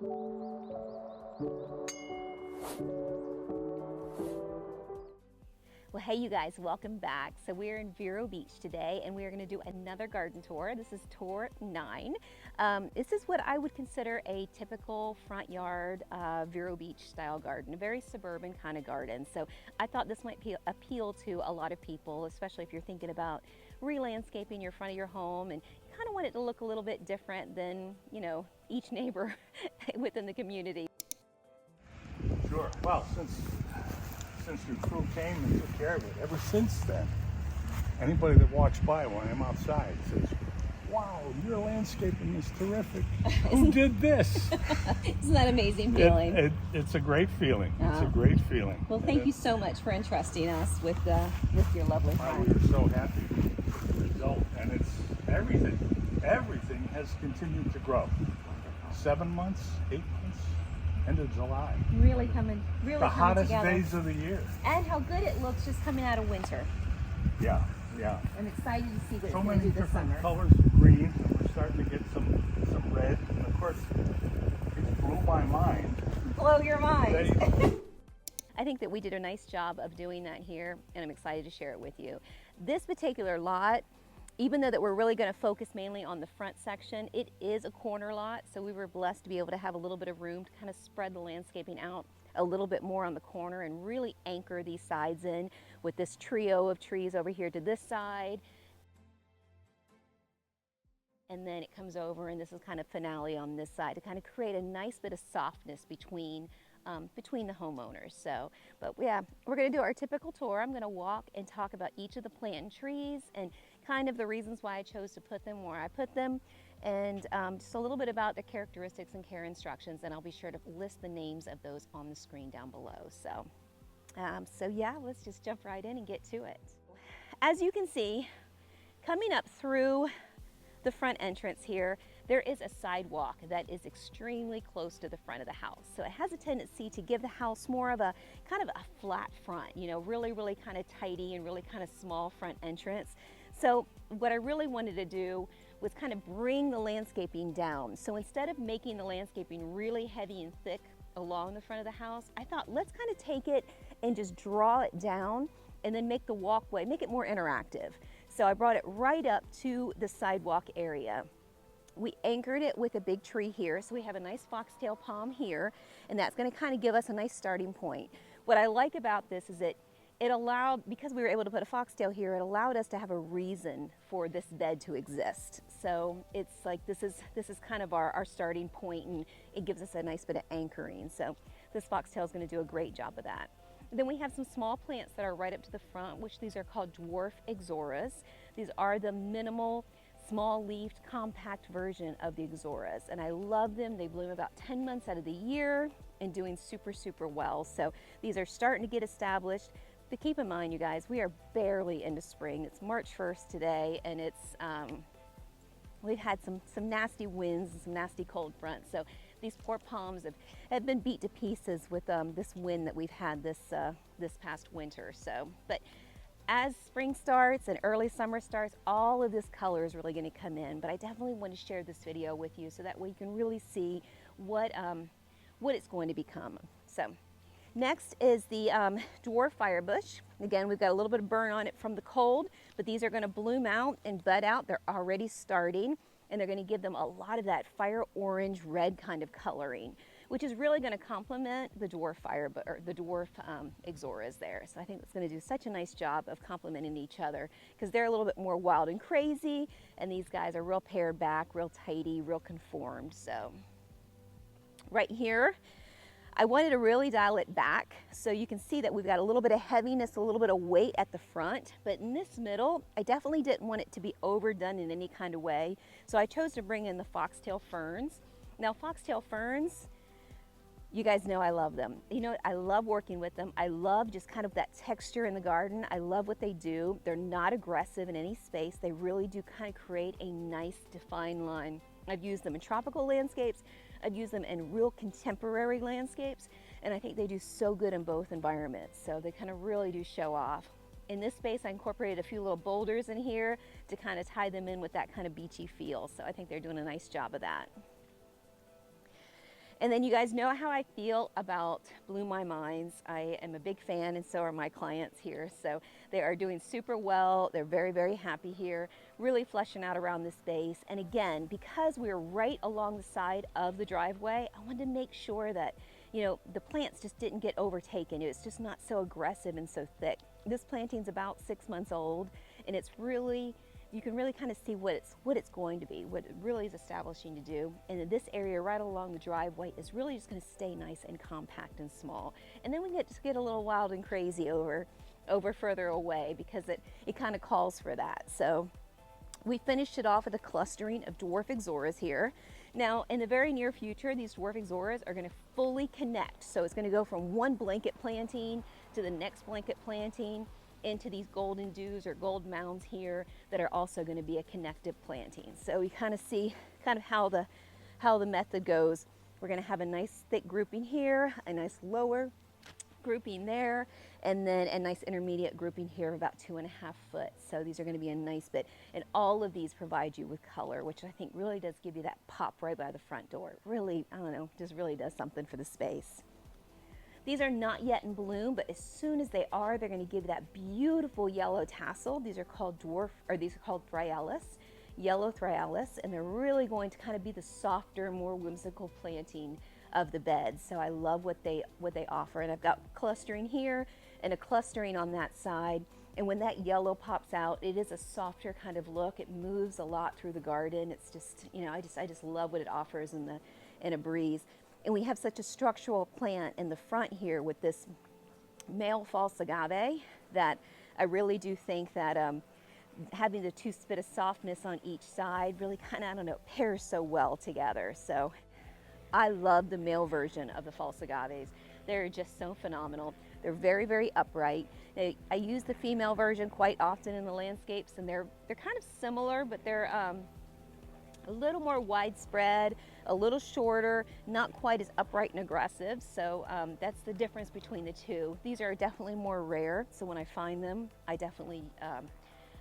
Well, hey you guys, welcome back. So we're in Vero Beach today and we are going to do another garden tour. This is tour 9. This is what I would consider a typical front yard Vero Beach style garden, a very suburban kind of garden. So I thought this might appeal to a lot of people, especially if you're thinking about re-landscaping your front of your home and you kind of want it to look a little bit different than, you know, each neighbor within the community. Sure. Well, since your crew came and took care of it, ever since then, anybody that walks by when I'm outside says, "Wow, your landscaping is terrific. Who did this?" Isn't that an amazing feeling? It's a great feeling. It's a great feeling. Well, thank you so much for entrusting us with your lovely farm. We are so happy with the result, and it's everything. Everything has continued to grow. 7 months, 8 months. End of July. Really coming the hottest together. days of the year. And how good it looks just coming out of winter. Yeah, yeah. I'm excited to see what it's So going to many do this different summer. colors of green, and we're starting to get some red. And of course, it blew my mind. Blow your mind. I think that we did a nice job of doing that here, and I'm excited to share it with you. This particular lot, even though that we're really going to focus mainly on the front section, it is a corner lot, so we were blessed to be able to have a little bit of room to kind of spread the landscaping out a little bit more on the corner and really anchor these sides in with this trio of trees over here to this side. And then it comes over, and this is kind of finale on this side to kind of create a nice bit of softness between the homeowners. So, but yeah, we're going to do our typical tour. I'm going to walk and talk about each of the plant and trees and kind of the reasons why I chose to put them where I put them, and just a little bit about the characteristics and care instructions, and I'll be sure to list the names of those on the screen down below. So, so yeah, let's just jump right in and get to it. As you can see, coming up through the front entrance here, there is a sidewalk that is extremely close to the front of the house. So it has a tendency to give the house more of a kind of a flat front, you know, really kind of tidy and really kind of small front entrance. So what I really wanted to do was kind of bring the landscaping down. So instead of making the landscaping really heavy and thick along the front of the house, I thought let's kind of take it and just draw it down and then make the walkway, make it more interactive. So I brought it right up to the sidewalk area. We anchored it with a big tree here, so we have a nice foxtail palm here, and that's going to kind of give us a nice starting point. What I like about this is that it allowed, because we were able to put a foxtail here, it allowed us to have a reason for this bed to exist. So it's like this is kind of our starting point, and it gives us a nice bit of anchoring. So this foxtail is going to do a great job of that. Then we have some small plants that are right up to the front, which these are called dwarf ixoras. These are the minimal, small-leafed, compact version of the ixoras, and I love them. They bloom about 10 months out of the year and doing super, super well. So these are starting to get established. But keep in mind, you guys, we are barely into spring. It's March 1st today, and it's we've had some nasty winds and some nasty cold fronts. So these poor palms have been beat to pieces with this wind that we've had this past winter. So, but as spring starts and early summer starts, all of this color is really going to come in. But I definitely want to share this video with you so that way you can really see what it's going to become. So next is the dwarf firebush. Again, we've got a little bit of burn on it from the cold, but these are going to bloom out and bud out. They're already starting, and they're going to give them a lot of that fire orange red kind of coloring, which is really going to complement the dwarf ixoras there. So I think it's going to do such a nice job of complementing each other because they're a little bit more wild and crazy, and these guys are real pared back, real tidy, real conformed. So right here, I wanted to really dial it back so you can see that we've got a little bit of heaviness, a little bit of weight at the front, but in this middle, I definitely didn't want it to be overdone in any kind of way. So I chose to bring in the foxtail ferns. Now, foxtail ferns, you guys know I love them. You know, I love working with them. I love just kind of that texture in the garden. I love what they do. They're not aggressive in any space. They really do kind of create a nice defined line. I've used them in tropical landscapes. I've used them in real contemporary landscapes, and I think they do so good in both environments. So they kind of really do show off. In this space, I incorporated a few little boulders in here to kind of tie them in with that kind of beachy feel. So I think they're doing a nice job of that. And then you guys know how I feel about Bloom My Minds. I am a big fan, and so are my clients here. So they are doing super well. They're very, very happy here, really fleshing out around this space. And again, because we're right along the side of the driveway, I wanted to make sure that, you know, the plants just didn't get overtaken. It's just not so aggressive and so thick. This planting's about 6 months old, and it's really, you can really kind of see what it's going to be, what it really is establishing to do. And in this area right along the driveway is really just going to stay nice and compact and small. And then we get a little wild and crazy over further away, because it kind of calls for that. So we finished it off with a clustering of dwarf ixoras here. Now, in the very near future, these dwarf ixoras are going to fully connect. So it's going to go from one blanket planting to the next blanket planting into these golden dews or gold mounds here that are also going to be a connected planting. So you kind of see kind of how the method goes. We're going to have a nice thick grouping here, a nice lower grouping there, and then a nice intermediate grouping here of about 2.5 foot. So these are going to be a nice bit, and all of these provide you with color, which I think really does give you that pop right by the front door. Really, I don't know, just really does something for the space. These are not yet in bloom, but as soon as they are, they're going to give that beautiful yellow tassel. These are called thrialis, yellow thrialis, and they're really going to kind of be the softer, more whimsical planting of the bed. So I love what they offer. And I've got clustering here and a clustering on that side. And when that yellow pops out, it is a softer kind of look. It moves a lot through the garden. It's just, you know, I just love what it offers in a breeze. And we have such a structural plant in the front here with this male false agave that I really do think that having the two spit of softness on each side really kind of, I don't know, pairs so well together. So I love the male version of the false agaves. They're just so phenomenal. They're very, very upright. I use the female version quite often in the landscapes, and they're kind of similar, but they're a little more widespread, a little shorter, not quite as upright and aggressive. So that's the difference between the two. These are definitely more rare, so when I find them, I definitely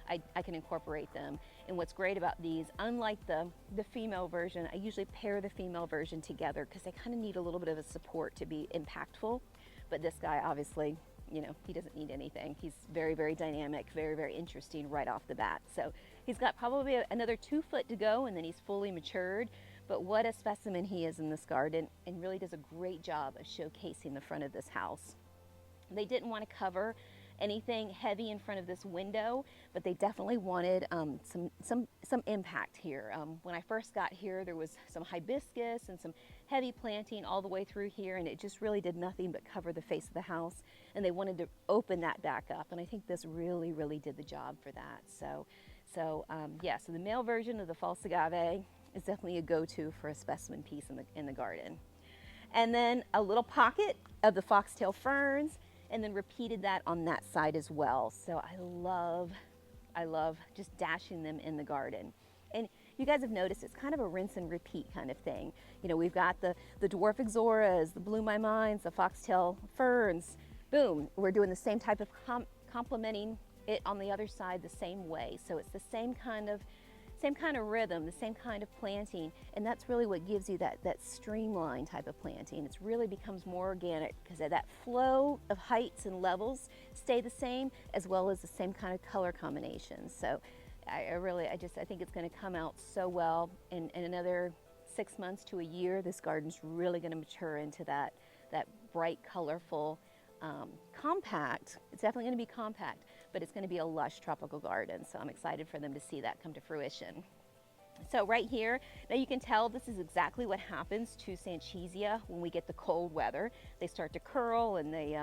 I can incorporate them. And what's great about these, unlike the female version, I usually pair the female version together because they kind of need a little bit of a support to be impactful. But this guy, obviously, you know, he doesn't need anything. He's very, very dynamic, very, very interesting right off the bat. So he's got probably another 2 foot to go, and then he's fully matured. But what a specimen he is in this garden, and really does a great job of showcasing the front of this house. They didn't want to cover anything heavy in front of this window, but they definitely wanted some impact here. When I first got here, there was some hibiscus and some heavy planting all the way through here, and it just really did nothing but cover the face of the house, and they wanted to open that back up, and I think this really, really did the job for that. So the male version of the false agave is definitely a go-to for a specimen piece in the garden. And then a little pocket of the foxtail ferns, and then repeated that on that side as well. So I love just dashing them in the garden. And you guys have noticed it's kind of a rinse and repeat kind of thing. You know, we've got the dwarf ixoras, the Bloom My Minds, the foxtail ferns. Boom, we're doing the same type of complementing it on the other side the same way. So it's the same kind of rhythm, the same kind of planting, and that's really what gives you that streamlined type of planting. It really becomes more organic because that flow of heights and levels stay the same, as well as the same kind of color combinations. So I think it's going to come out so well. In another 6 months to a year, this garden's really going to mature into that bright, colorful, compact. It's definitely going to be compact, but it's going to be a lush tropical garden. So I'm excited for them to see that come to fruition. So right here, now you can tell this is exactly what happens to Sanchizia when we get the cold weather. They start to curl, and they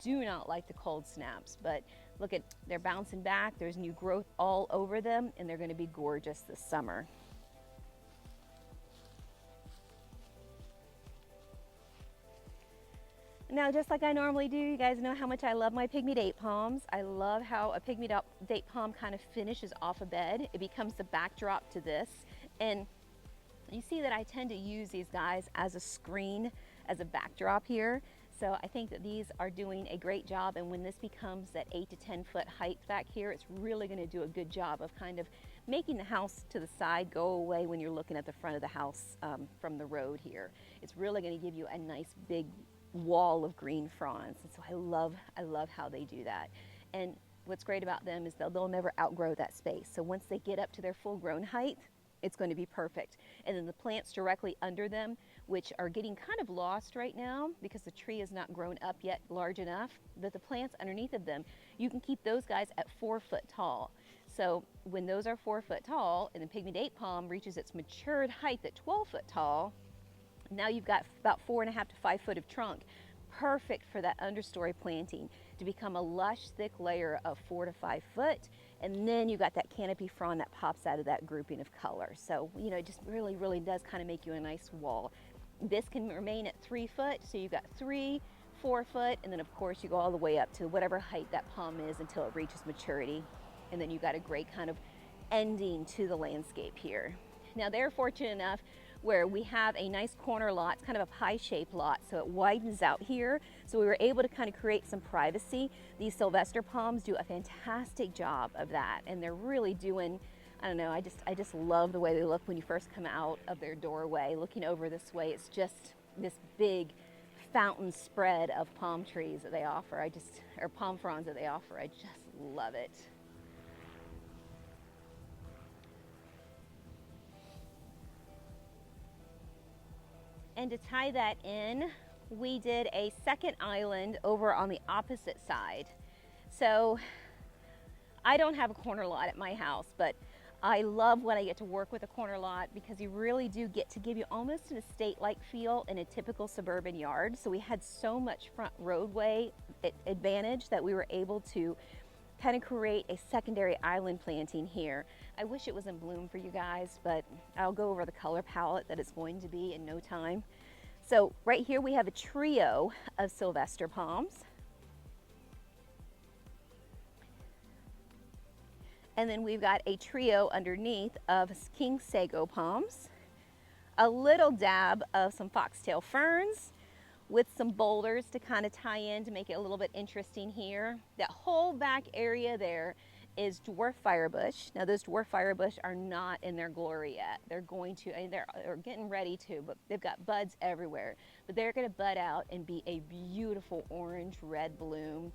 do not like the cold snaps. But look at, they're bouncing back. There's new growth all over them, and they're going to be gorgeous this summer. Now, just like I normally do, you guys know how much I love my pygmy date palms. I love how a pygmy date palm kind of finishes off a bed. It becomes the backdrop to this. And you see that I tend to use these guys as a screen, as a backdrop here. So I think that these are doing a great job, and when this becomes that 8 to 10 foot height back here, it's really going to do a good job of kind of making the house to the side go away when you're looking at the front of the house from the road here. It's really going to give you a nice big wall of green fronds, and so I love how they do that. And what's great about them is they'll never outgrow that space. So once they get up to their full grown height, it's going to be perfect. And then the plants directly under them, which are getting kind of lost right now because the tree has not grown up yet large enough, but the plants underneath of them, you can keep those guys at 4 foot tall. So when those are 4 foot tall and the pygmy date palm reaches its matured height at 12 foot tall, now you've got about 4.5 to 5 foot of trunk, perfect for that understory planting to become a lush, thick layer of 4 to 5 foot. And then you got that canopy frond that pops out of that grouping of color. So, you know, it just really does kind of make you a nice wall. This can remain at 3 foot. So you've got 3, 4 foot, and then of course you go all the way up to whatever height that palm is until it reaches maturity. And then you've got a great kind of ending to the landscape here. Now they're fortunate enough where we have a nice corner lot. It's kind of a pie-shaped lot, so it widens out here. So we were able to kind of create some privacy. These Sylvester palms do a fantastic job of that, and they're really doing, I don't know, I just love the way they look when you first come out of their doorway. Looking over this way, it's just this big fountain spread of palm trees that they offer. Or palm fronds that they offer. I just love it. And to tie that in, we did a second island over on the opposite side. So I don't have a corner lot at my house, but I love when I get to work with a corner lot because you really do get to give you almost an estate-like feel in a typical suburban yard. So we had so much front roadway advantage that we were able to kind of create a secondary island planting here. I wish it was in bloom for you guys, but I'll go over the color palette that it's going to be in no time. So right here we have a trio of Sylvester palms. And then we've got a trio underneath of king sago palms, a little dab of some foxtail ferns, with some boulders to kind of tie in to make it a little bit interesting here. That whole back area there is dwarf firebush. Now those dwarf firebush are not in their glory yet. They're going to, and they're getting ready to, but they've got buds everywhere. But they're going to bud out and be a beautiful orange red bloom.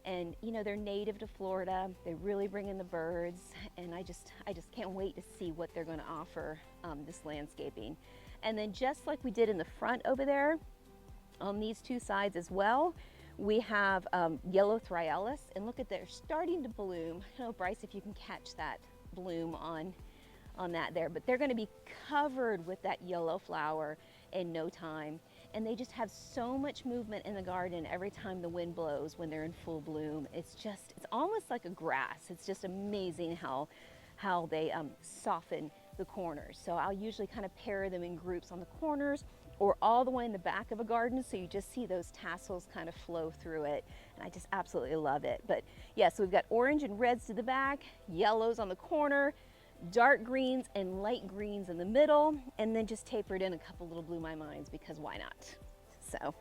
And you know, they're native to Florida. They really bring in the birds, and I just can't wait to see what they're going to offer this landscaping. And then just like we did in the front over there, on these two sides as well, we have yellow thryallis, and look at, they're starting to bloom. I don't know, Bryce, if you can catch that bloom on that there, but they're going to be covered with that yellow flower in no time. And they just have so much movement in the garden every time the wind blows when they're in full bloom. It's almost like a grass. It's just amazing how they soften the corners. So I'll usually kind of pair them in groups on the corners or all the way in the back of a garden, so you just see those tassels kind of flow through it, and I just absolutely love it. But yeah, so we've got orange and reds to the back, yellows on the corner, dark greens and light greens in the middle, and then just tapered in a couple little blue my minds because why not? So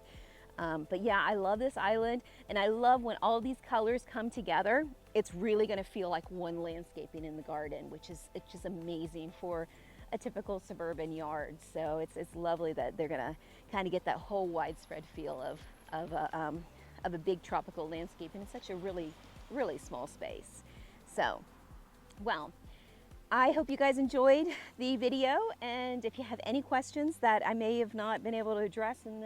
but yeah, I love this island, and I love when all these colors come together. It's really going to feel like one landscaping in the garden, it's just amazing for a typical suburban yard. So it's lovely that they're going to kind of get that whole widespread feel of a big tropical landscape in such a really small space. So, well, I hope you guys enjoyed the video, and if you have any questions that I may have not been able to address in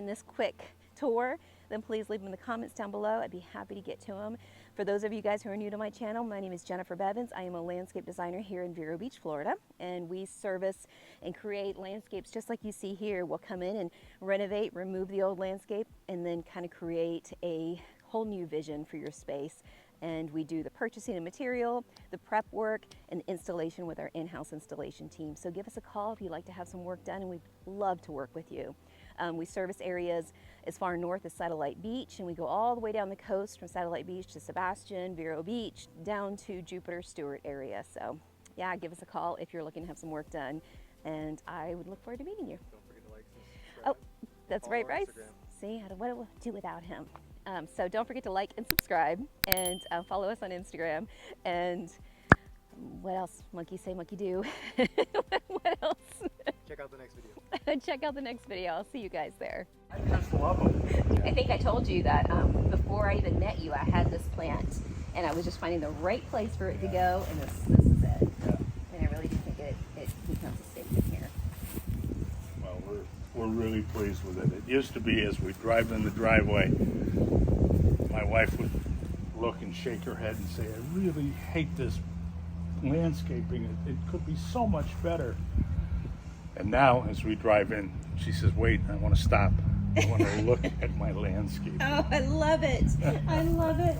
this quick tour, then please leave them in the comments down below. I'd be happy to get to them. For those of you guys who are new to my channel, my name is Jennifer Bevins. I am a landscape designer here in Vero Beach, Florida, and we service and create landscapes just like you see here. We'll come in and renovate, remove the old landscape, and then kind of create a whole new vision for your space. And we do the purchasing of material, the prep work, and the installation with our in-house installation team. So give us a call if you'd like to have some work done, and we'd love to work with you. We service areas as far north as Satellite Beach, and we go all the way down the coast from Satellite Beach to Sebastian, Vero Beach, down to Jupiter, Stewart area. So yeah, give us a call if you're looking to have some work done, and I would look forward to meeting you. Don't forget to like, subscribe. Oh, that's right, Bryce. See, what do we do without him? So don't forget to like and subscribe, and follow us on Instagram. And what else? Monkey say, monkey do. What else? Check out the next video. Check out the next video. I'll see you guys there. I just love them. I think I told you that before I even met you, I had this plant, and I was just finding the right place for it to go, and this is it. Yeah. And I really do think it becomes a statement here. Well, we're really pleased with it. It used to be, as we drive in the driveway, my wife would look and shake her head and say, I really hate this landscaping. It could be so much better. And now, as we drive in, she says, wait, I want to stop. I want to look at my landscape. Oh, I love it. I love it.